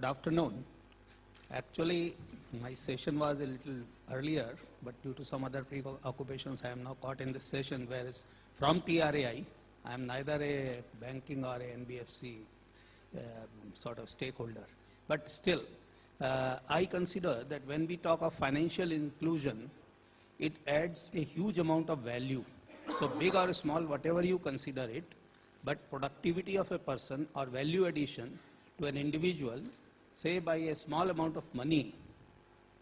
afternoon. Actually, my session was a little earlier, but due to some other preoccupations, I am now caught in this session, whereas from TRAI, I am neither a banking or a NBFC sort of stakeholder. But still, I consider that when we talk of financial inclusion, it adds a huge amount of value. So big or small, whatever you consider it, but productivity of a person or value addition to an individual, say by a small amount of money,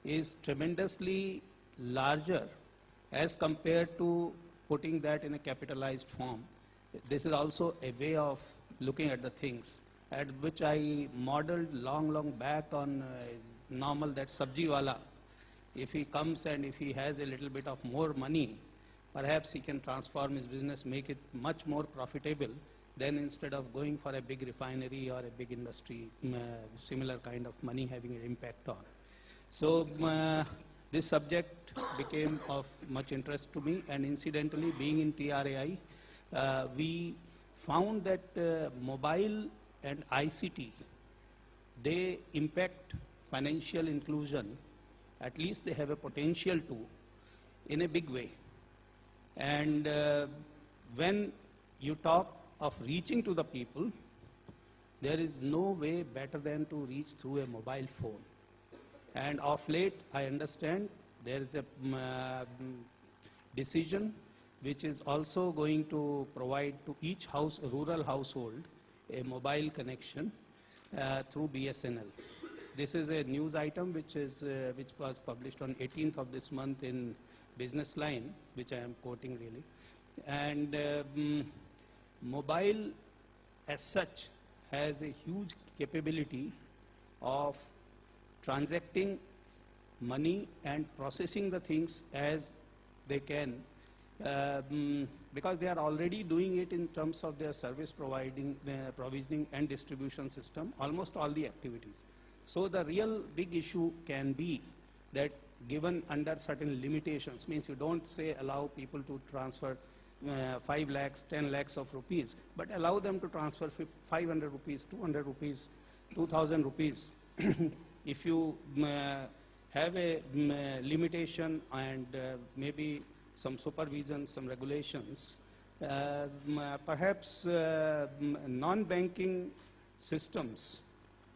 is tremendously larger as compared to putting that in a capitalized form. This is also a way of looking at the things, at which I modeled long back on normal that sabji wala. If he comes and if he has a little bit of more money, perhaps he can transform his business, make it much more profitable than instead of going for a big refinery or a big industry, similar kind of money having an impact on. So this subject became of much interest to me, and incidentally, being in TRAI, we found that mobile and ICT, they impact financial inclusion, at least they have a potential to, in a big way. And when you talk of reaching to the people, there is no way better than to reach through a mobile phone. And of late, I understand there is a decision which is also going to provide to each house, rural household, a mobile connection through BSNL. This is a news item which was published on 18th of this month in Business Line, which I am quoting really. And mobile as such has a huge capability of transacting money and processing the things as they can, because they are already doing it in terms of their service provisioning and distribution system, almost all the activities. So the real big issue can be that given under certain limitations, means you don't say allow people to transfer 5 lakhs, 10 lakhs of rupees, but allow them to transfer 500 rupees, 200 rupees, 2000 rupees. If you have a limitation and maybe some supervision, some regulations, perhaps non-banking systems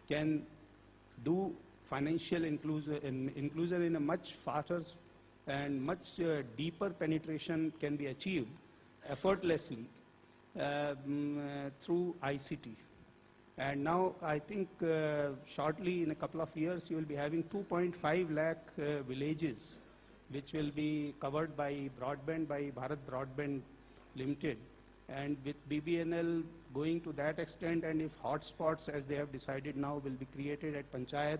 can do financial inclusion in a much faster and much deeper penetration can be achieved effortlessly through ICT. And now I think shortly in a couple of years you will be having 2.5 lakh villages which will be covered by broadband, by Bharat Broadband Limited. And with BBNL going to that extent, and if hotspots, as they have decided now, will be created at Panchayat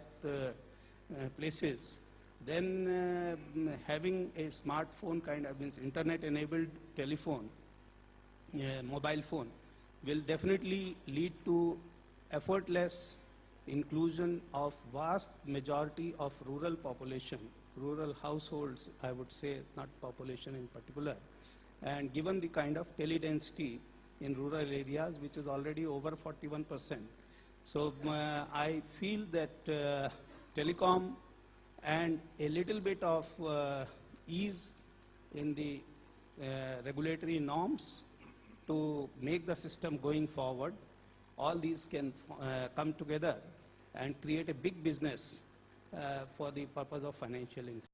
places, then having a smartphone kind of means internet-enabled telephone, mobile phone, will definitely lead to effortless inclusion of vast majority of rural population, rural households, I would say, not population in particular. And given the kind of tele-density in rural areas, which is already over 41%. So I feel that telecom and a little bit of ease in the regulatory norms to make the system going forward, all these can come together and create a big business for the purpose of financial income.